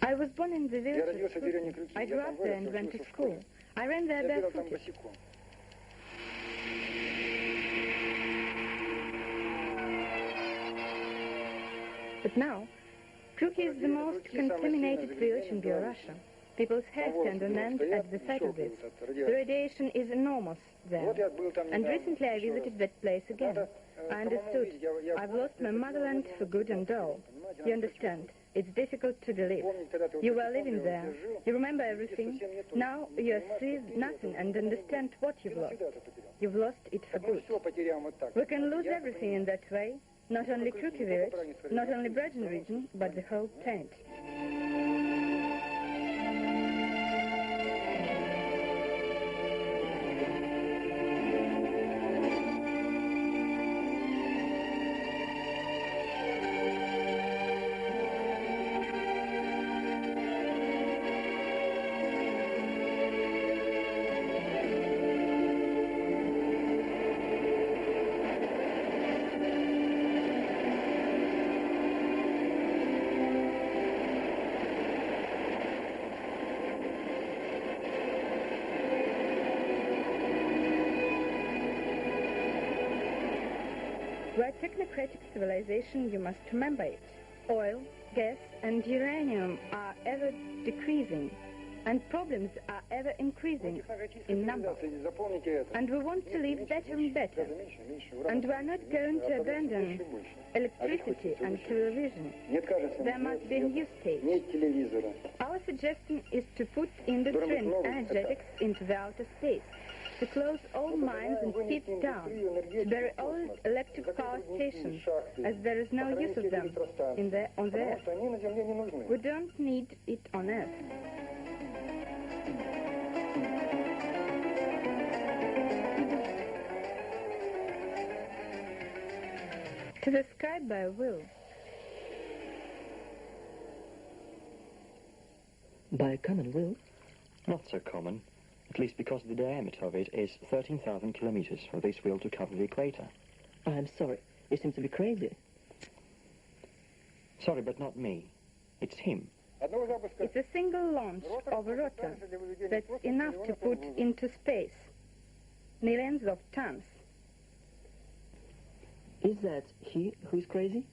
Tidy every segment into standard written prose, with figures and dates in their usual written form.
I was born in the village of Krutny. I grew up there and went to school. I ran there barefooted. But now, Krutny is the most contaminated village in Belarus. People's heads stand on end at the sight of this. The radiation is enormous there. And recently I visited that place again. I understood. I've lost my motherland for good and all. You understand? It's difficult to believe. You were living there. You remember everything. Now you see nothing and understand what you've lost. You've lost it for good. We can lose everything in that way. Not only Krutny village, not only Bredin region, but the whole planet. We're a technocratic civilization, you must remember it. Oil, gas and uranium are ever decreasing, and problems are ever increasing in number. And we want to live better and better. And we are not going to abandon electricity and television. There must be a new state. Our suggestion is to put industry and energetics into the outer space, to close all mines and pits down, to bury all electric power stations, as there is no use of them on the Earth. We don't need it on Earth. To the sky by will. By common will? Not so common. At least because the diameter of it is 13,000 kilometers for this wheel to cover the equator. I'm sorry. You seem to be crazy. Sorry, but not me. It's him. It's a single launch of a rotor that's enough to put into space millions of tons. Is that he who's crazy?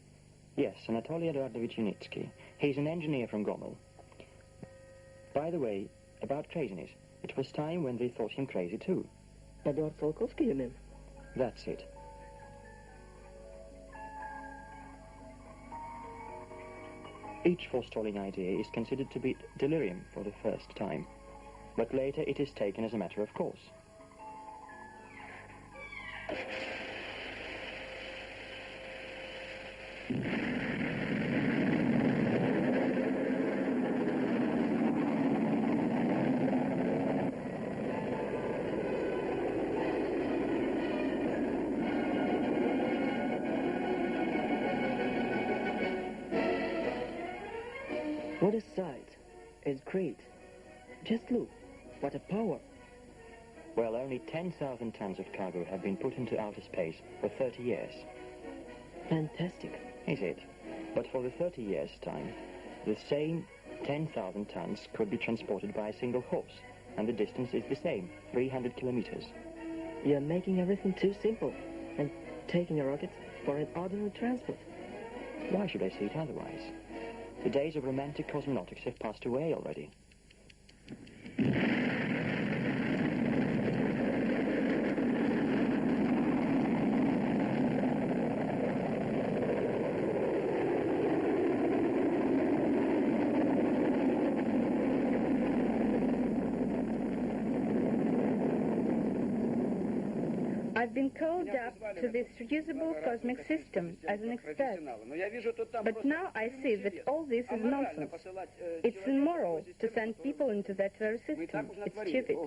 Yes, Anatoly Eduardovich Unitsky. He's an engineer from Gomel. By the way, about craziness, it was time when they thought him crazy too. Eduard Tsiolkovsky, you mean? That's it. Each forestalling idea is considered to be delirium for the first time, but later it is taken as a matter of course. What a sight. It's great. Just look. What a power. Well, only 10,000 tons of cargo have been put into outer space for 30 years. Fantastic. Is it? But for the 30 years' time, the same 10,000 tons could be transported by a single horse, and the distance is the same, 300 kilometers. You're making everything too simple, and taking a rocket for an ordinary transport. Why should I see it otherwise? The days of romantic cosmonautics have passed away already. I've been called up to this reusable cosmic system as an expert. But now I see that all this is nonsense. It's immoral to send people into that very system. It's stupid.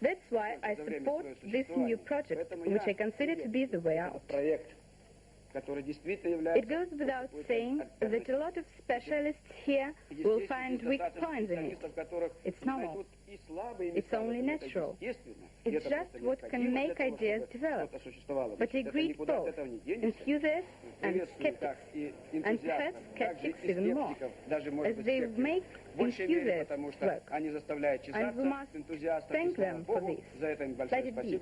That's why I support this new project, which I consider to be the way out. It goes without saying that a lot of specialists here will find weak points in it. It's normal. It's only natural. It's just what can make ideas develop. But I greet both enthusiasts and skeptics, and perhaps skeptics even more, as they make enthusiasts work. And we must thank them for this. Let it be.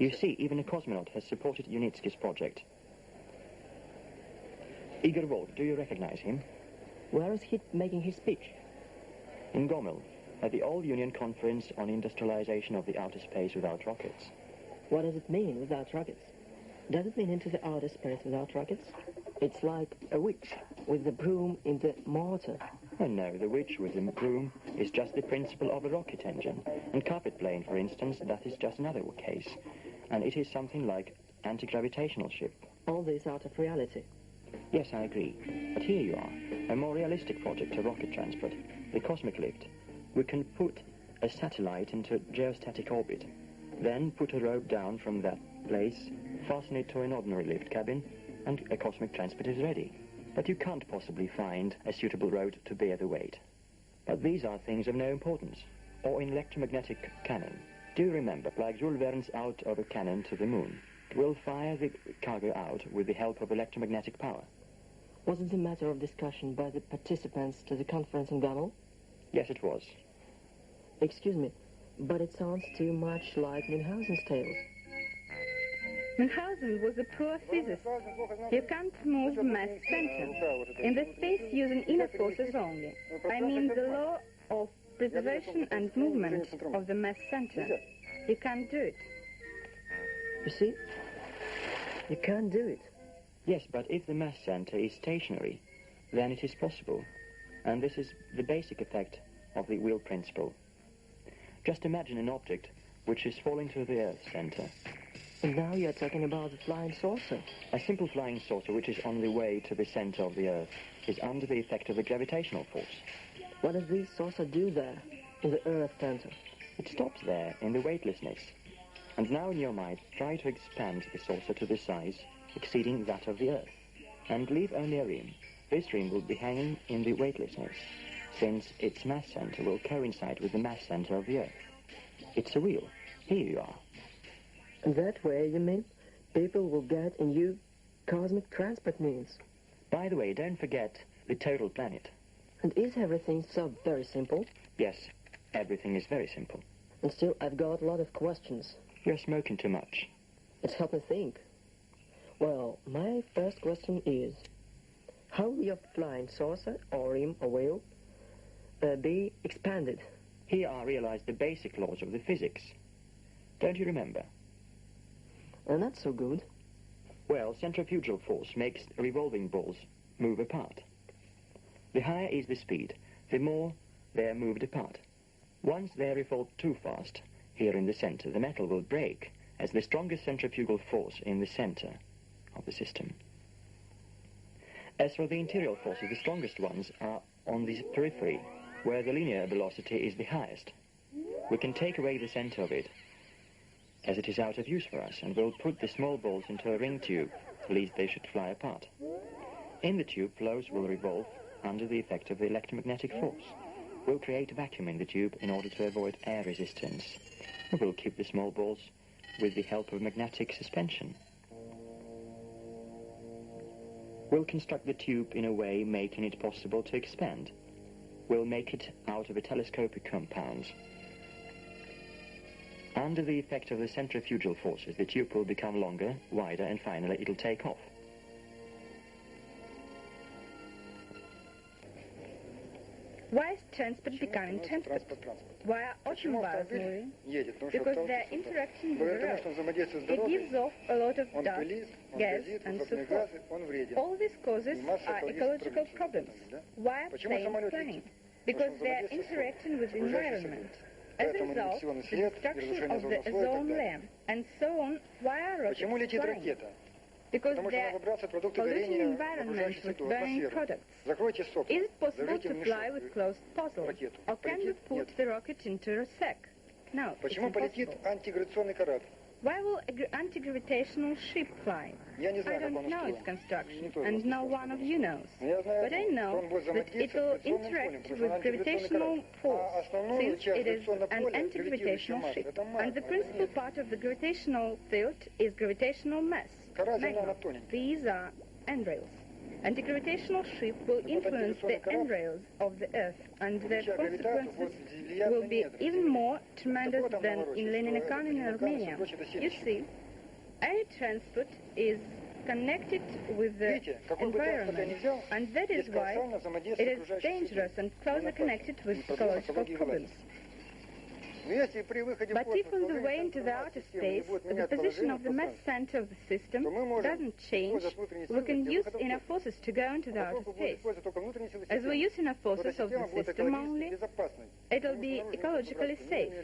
You see, even a cosmonaut has supported Unitsky's project. Igor Volk, do you recognize him? Where is he making his speech? In Gomel, at the All-Union Conference on Industrialization of the Outer Space Without Rockets. What does it mean, without rockets? Does it mean into the outer space without rockets? It's like a witch with the broom in the mortar. Oh no, the witch with the broom is just the principle of a rocket engine. And carpet plane, for instance, that is just another case. And it is something like anti-gravitational ship. All this out of reality. Yes, I agree. But here you are, a more realistic project of rocket transport, the cosmic lift. We can put a satellite into geostatic orbit, then put a rope down from that place, fasten it to an ordinary lift cabin, and a cosmic transport is ready. But you can't possibly find a suitable road to bear the weight. But these are things of no importance. Or an electromagnetic cannon. Do you remember, like Jules Verne's out of a cannon to the moon? It will fire the cargo out with the help of electromagnetic power. Was it a matter of discussion by the participants to the conference in Gomel? Yes, it was. Excuse me, but it sounds too much like Münchhausen's tale. Münchhausen was a poor physicist. You can't move mass center. In the space using inner forces only. I mean the law of preservation and movement of the mass center. You can't do it. You see? You can't do it. Yes, but if the mass center is stationary, then it is possible. And this is the basic effect of the wheel principle. Just imagine an object which is falling to the Earth's center. And now you're talking about the flying saucer. A simple flying saucer which is on the way to the center of the Earth is under the effect of the gravitational force. What does this saucer do there, in the Earth center? It stops there in the weightlessness. And now in your mind, try to expand the saucer to the size exceeding that of the Earth. And leave only a rim. This rim will be hanging in the weightlessness, since its mass center will coincide with the mass center of the Earth. It's a wheel. Here you are. And that way, you mean, people will get a new cosmic transport means. By the way, don't forget the total planet. And is everything so very simple? Yes, everything is very simple. And still, I've got a lot of questions. You're smoking too much. It's helped me think. Well, my first question is, how will your flying saucer, or rim, or wheel, be expanded? Here I realize the basic laws of the physics. Don't you remember? Not so good. Well, centrifugal force makes revolving balls move apart. The higher is the speed, the more they are moved apart. Once they revolve too fast, here in the center, the metal will break as the strongest centrifugal force in the center of the system. As for the interior forces, the strongest ones are on the periphery, where the linear velocity is the highest. We can take away the center of it, as it is out of use for us, and we'll put the small balls into a ring tube, lest they should fly apart. In the tube, flows will revolve under the effect of the electromagnetic force. We'll create a vacuum in the tube in order to avoid air resistance. And we'll keep the small balls with the help of magnetic suspension. We'll construct the tube in a way making it possible to expand. We'll make it out of a telescopic compound. Under the effect of the centrifugal forces, the tube will become longer, wider, and finally it'll take off. Why is transport becoming transport? Why are ocean wires moving? Because their interaction with the road. It gives off a lot of dust, gas, and so forth. All these causes are ecological problems. Why are planes flying? Because their interaction with the environment. As a result, the destruction of the ozone layer, and so on. Why are rockets flying? Because they are polluting the environment with burning products. Is it possible to fly with closed puzzle? Or can we put the rocket into a sack? No, it's impossible. Why will an anti-gravitational ship fly? I don't know its construction, and no one of you knows. But I know that it will interact with gravitational force, since it is an anti-gravitational ship. And the principal part of the gravitational field is gravitational mass, magma. These are endrails. Anti-gravitational ship will influence the endrails of the Earth, and the consequences will be even more tremendous than in Leninakan in Armenia. You see, air transport is connected with the environment, and that is why it is dangerous and closely connected with ecological problems. But if on the way into the outer space, the position of the mass center of the system doesn't change, we can use enough forces to go into the outer space. As we use enough forces of the system only, it will be ecologically safe,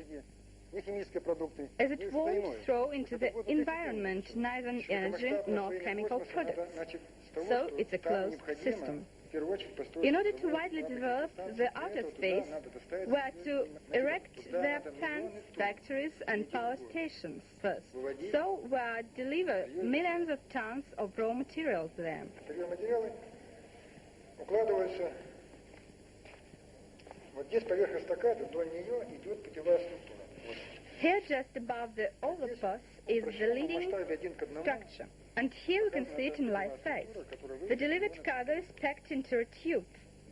as it won't throw into the environment neither energy nor chemical products. So it's a closed system. In order to widely develop the outer space, we are to erect their plants, factories and power stations first. So we are to deliver millions of tons of raw materials there. Here, just above the overpass, is the leading structure. And here we can see it in live size. The delivered cargo is packed into a tube,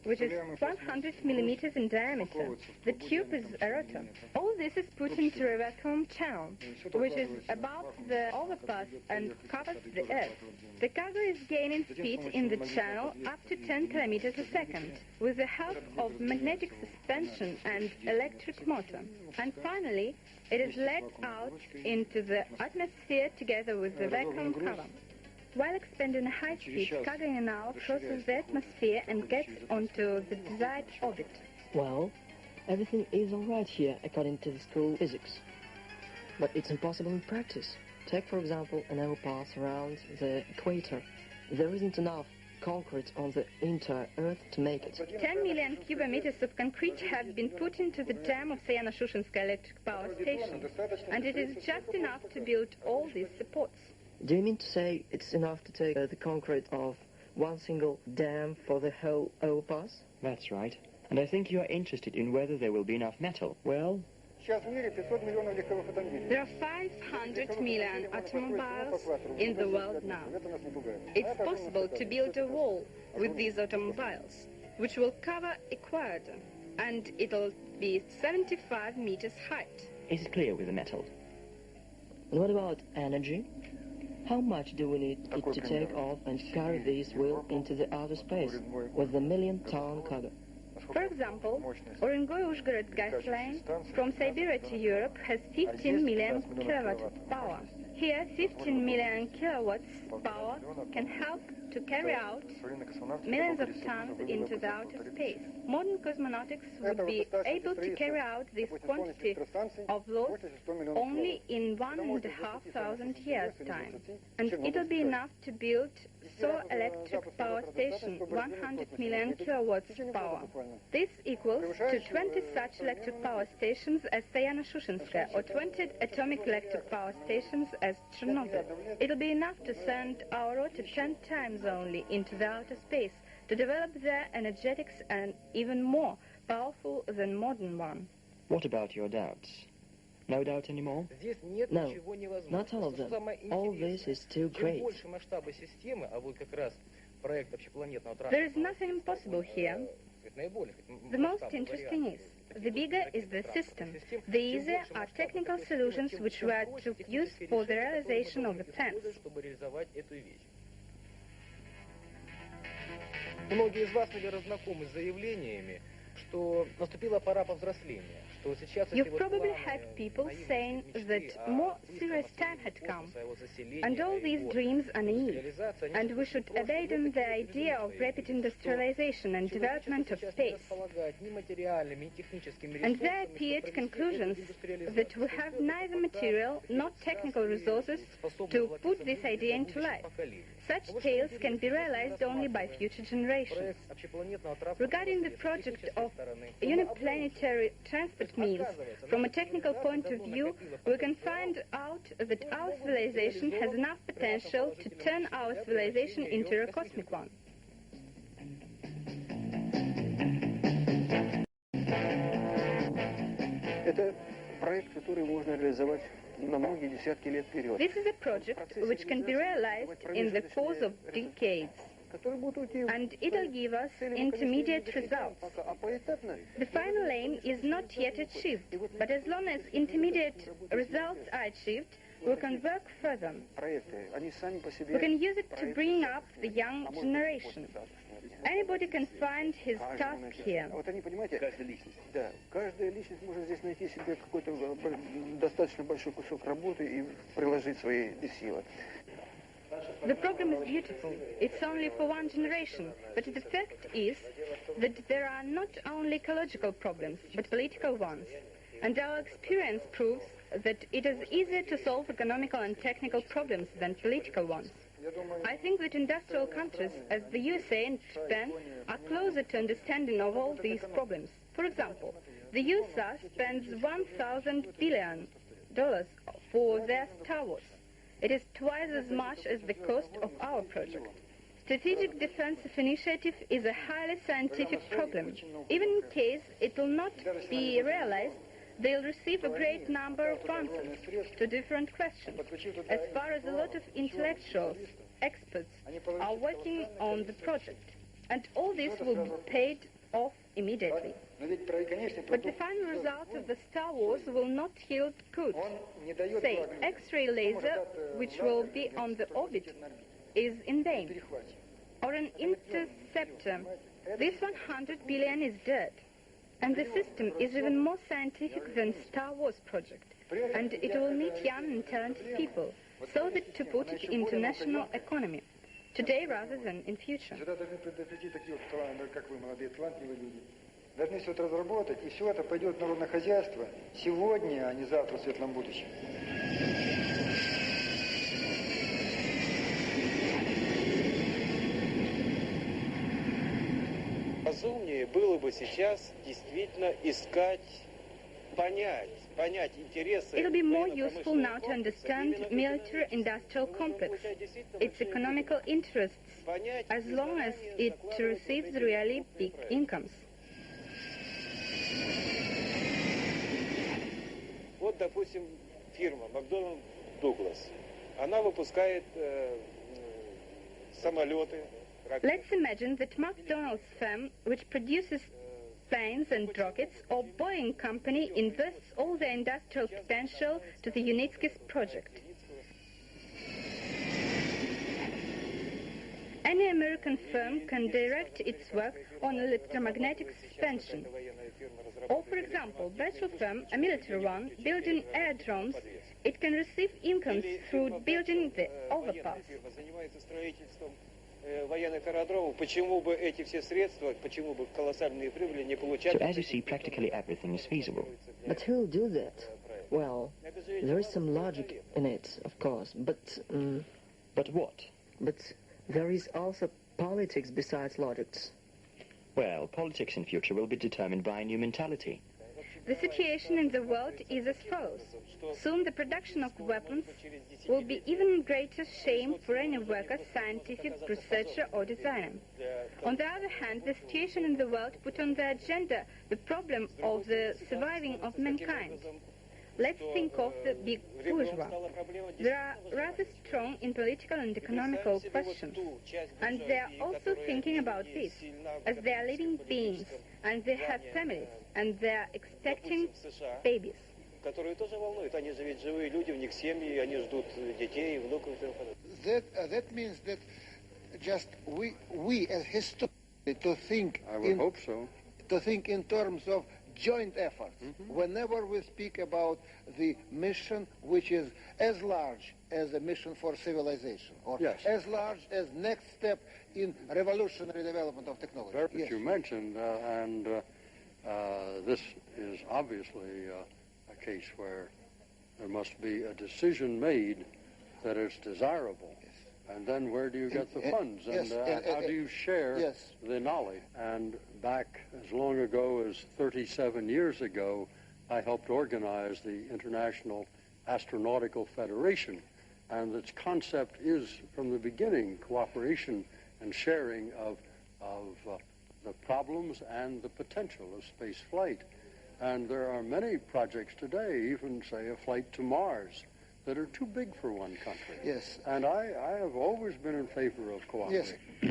which is 100 millimeters in diameter. The tube is a rotor. All this is put into a vacuum channel, which is above the overpass and covers the earth. The cargo is gaining speed in the channel up to 10 kilometers a second, with the help of magnetic suspension and electric motor. And finally, it is let out into the atmosphere together with the vacuum cover. While expanding at high speed, cargo in an hour crosses the atmosphere and gets onto the desired orbit. Well, everything is alright here according to the school physics. But it's impossible in practice. Take, for example, an overpass around the equator. There isn't enough concrete on the entire Earth to make it. 10 million cubic meters of concrete have been put into the dam of Sayano-Shushenskaya electric power station, and it is just enough to build all these supports. Do you mean to say it's enough to take the concrete of one single dam for the whole overpass? That's right. And I think you are interested in whether there will be enough metal. Well, there are 500 million automobiles in the world now. It's possible to build a wall with these automobiles, which will cover Ecuador, and it'll be 75 meters height. is it clear with the metal? And what about energy? How much do we need it to take off and carry this wheel into the outer space with the million-ton cargo? For example, Urengoy-Uzhgorod gas line from Siberia to Europe has 15 million kilowatt power. Here, 15 million kilowatts power can help to carry out millions of tons into the outer space. Modern cosmonautics would be able to carry out this quantity of load only in 1,500 years' time. And it'll be enough to build solar electric power station, 100 million kilowatts power. This equals to 20 such electric power stations as Sayano-Shushenskaya or 20 atomic electric power stations as Chernobyl. It'll be enough to send our rotor 10 times only into the outer space to develop their energetics and even more powerful than modern one. What about your doubts? No doubt anymore? No, not all of them. All this is too great. There is nothing impossible here. The most interesting is, the bigger is the system, the easier are technical solutions which were to use for the realization of the plans. Многие из вас, наверное, знакомы с заявлениями, что наступила пора повзросления. You've probably heard people saying that more serious time had come, and all these dreams are naive, and we should abandon the idea of rapid industrialization and development of space. And there appeared conclusions that we have neither material nor technical resources to put this idea into life. Such tales can be realized only by future generations. Regarding the project of uniplanetary transport it means. From a technical point of view, we can find out that our civilization has enough potential to turn our civilization into a cosmic one. Это проект, который можно реализовать на многие десятки лет вперед. This is a project which can be realized in the course of decades, and it'll give us intermediate results. The final aim is not yet achieved, but as long as intermediate results are achieved, we can work further. We can use it to bring up the young generation. Anybody can find his task here. Да, каждая личность может здесь найти себе какой-то достаточно большой кусок работы и приложить свои силы. The program is beautiful. It's only for one generation. But the fact is that there are not only ecological problems, but political ones. And our experience proves that it is easier to solve economical and technical problems than political ones. I think that industrial countries, as the USA and Japan, are closer to understanding of all these problems. For example, the USA spends $1,000 billion for their Star Wars. It is twice as much as the cost of our project. Strategic defensive initiative is a highly scientific problem. Even in case it will not be realized, they'll receive a great number of answers to different questions. As far as a lot of intellectuals, experts are working on the project, and all this will be paid off immediately. But the final result of the Star Wars will not yield good. Say, X-ray laser, which will be on the orbit, is in vain. Or an interceptor. This 100 billion is dead. And the system is even more scientific than Star Wars project. And it will need young and talented people, so that to put it into national economy, today rather than in future. Должны все это разработать, и все это пойдет в народное хозяйство сегодня, а не завтра в светлом будущем. Разумнее было бы сейчас действительно искать, понять интересы. It'll be more useful now to understand military-industrial complex, its economical interests, as long as it receives really big incomes. Вот, допустим, фирма Макдональд Дуглас. Она выпускает самолеты. Let's imagine that McDonald's firm, which produces planes and rockets, or Boeing company invests all their industrial potential to the Unitskis project. Any American firm can direct its work on electromagnetic suspension. Or, for example, Bertram firm, a military one, building aerodromes, it can receive incomes through building the overpass. So as you see, practically everything is feasible. But who will do that? Well, there is some logic in it, of course, but... But what? But there is also politics besides logics. Well, politics in future will be determined by a new mentality. The situation in the world is as follows. Soon the production of weapons will be even greater shame for any worker, scientific, researcher or designer. On the other hand, the situation in the world put on the agenda the problem of the surviving of mankind. Let's think of the big bourgeois. They are rather strong in political and economical questions, and they are also thinking about this, as they are living beings, and they have families, and they are expecting babies. That means that just we as historians to think. I would hope so. To think in terms of joint efforts. Whenever we speak about the mission which is as large as a mission for civilization, or as large as next step in revolutionary development of technology. Yes. You mentioned, and this is obviously a case where there must be a decision made that is desirable. And then where do you get the funds? And how do you share the knowledge? And back as long ago as 37 years ago, I helped organize the International Astronautical Federation, and its concept is, from the beginning, cooperation and sharing of the problems and the potential of space flight. And there are many projects today, even, say, a flight to Mars, that are too big for one country. Yes. And I have always been in favor of cooperation. Yes.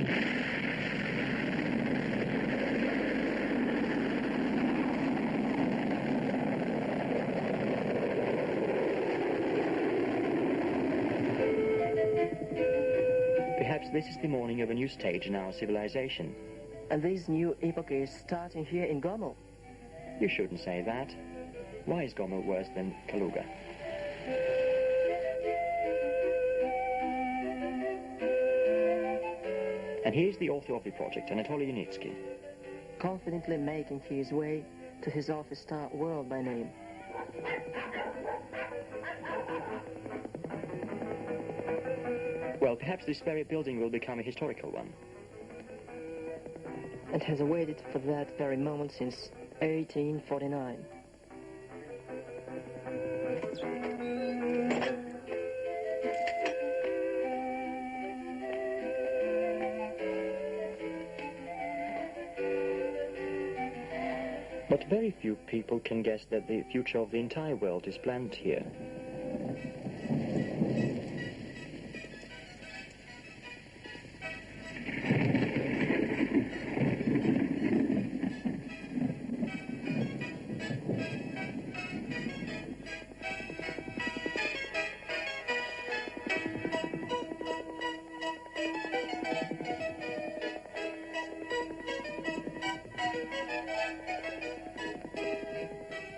Perhaps this is the morning of a new stage in our civilization. And this new epoch is starting here in Gomel. You shouldn't say that. Why is Gomel worse than Kaluga? And here's the author of the project, Anatoly Unitsky. Confidently making his way to his office star world by name. Well, perhaps this very building will become a historical one. And has awaited for that very moment since 1849. But very few people can guess that the future of the entire world is planned here.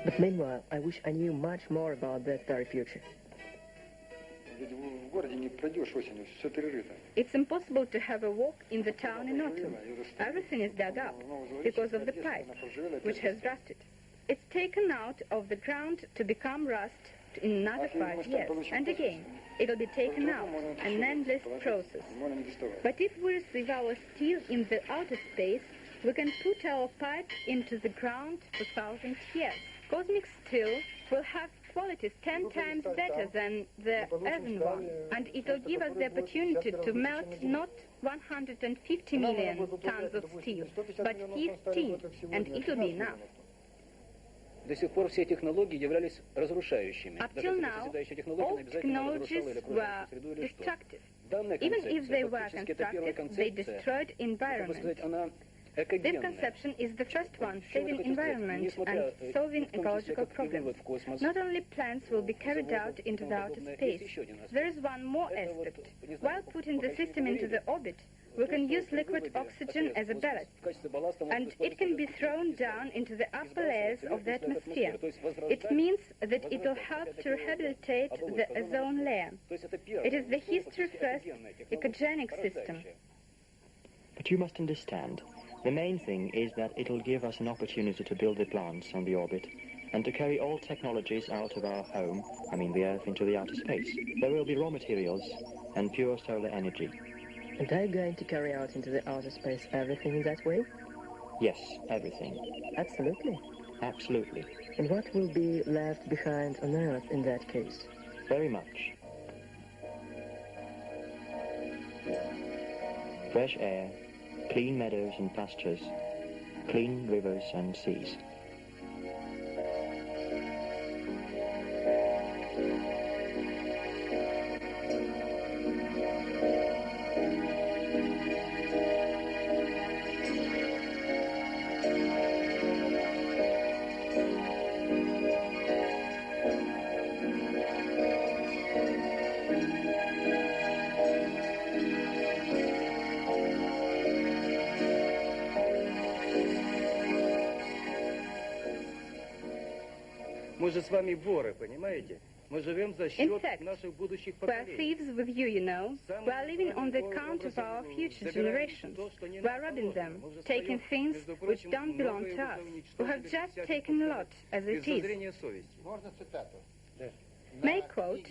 But meanwhile, I wish I knew much more about that very future. It's impossible to have a walk in the town in autumn. Everything is dug up because of the pipe, which has rusted. It's taken out of the ground to become rust in another 5 years. And again, it'll be taken out, an endless process. But if we receive our steel in the outer space, we can put our pipe into the ground for thousands of years. Cosmic steel will have qualities 10 times better than the earthen one, and it will give us the opportunity to melt not 150 million tons of steel, but 15, and it will be enough. До сих пор все технологии являлись разрушающими. Up till now, all technologies were destructive. Even if they were constructive, they destroyed environment. This conception is the first one, saving environment and solving ecological problems. Not only plans will be carried out into the outer space. There is one more aspect. While putting the system into the orbit, we can use liquid oxygen as a ballast, and it can be thrown down into the upper layers of the atmosphere. It means that it will help to rehabilitate the ozone layer. It is the history's first ecogenic system. But you must understand, the main thing is that it'll give us an opportunity to build the plants on the orbit and to carry all technologies out of our home, I mean the Earth, into the outer space. There will be raw materials and pure solar energy. And are you going to carry out into the outer space everything in that way? Yes, everything. Absolutely. Absolutely. And what will be left behind on Earth in that case? Very much. Fresh air, clean meadows and pastures, clean rivers and seas. Мы же с вами воры, понимаете? Мы живем за счет наших будущих поколений. We're thieves with you, you know. We're living on the account of our future generations. We're robbing them, taking things which don't belong to us. We have just taken a lot, as it is. may quote,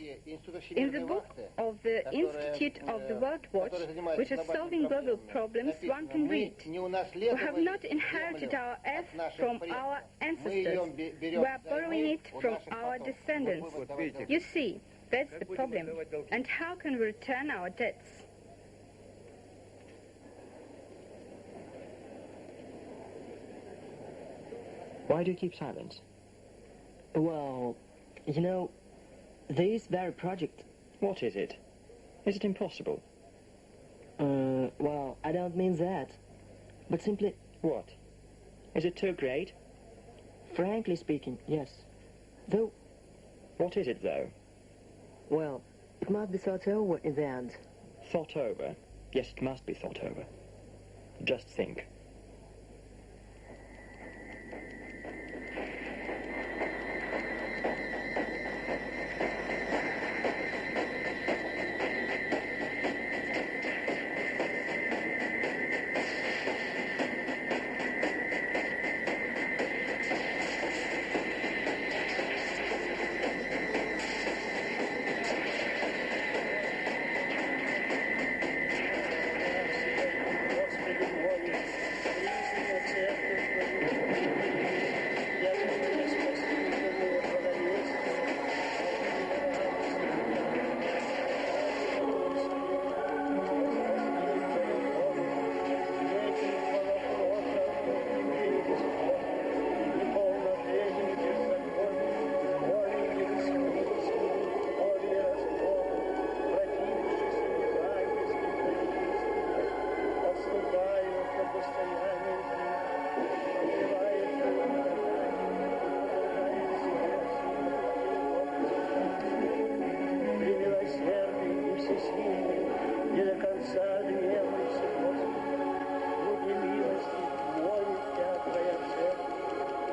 in the book of the Institute of the World Watch, which is solving global problems, one can read, we have not inherited our Earth from our ancestors, we are borrowing it from our descendants. You see, that's the problem. And how can we return our debts? Why do you keep silent? Well, you know, this very project... What is it? Is it impossible? Well, I don't mean that, but simply... What? Is it too great? Frankly speaking, yes. Though... What is it, though? Well, it must be thought over in the end. Thought over? Yes, it must be thought over. Just think.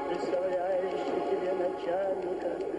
Представляешь тебе начальника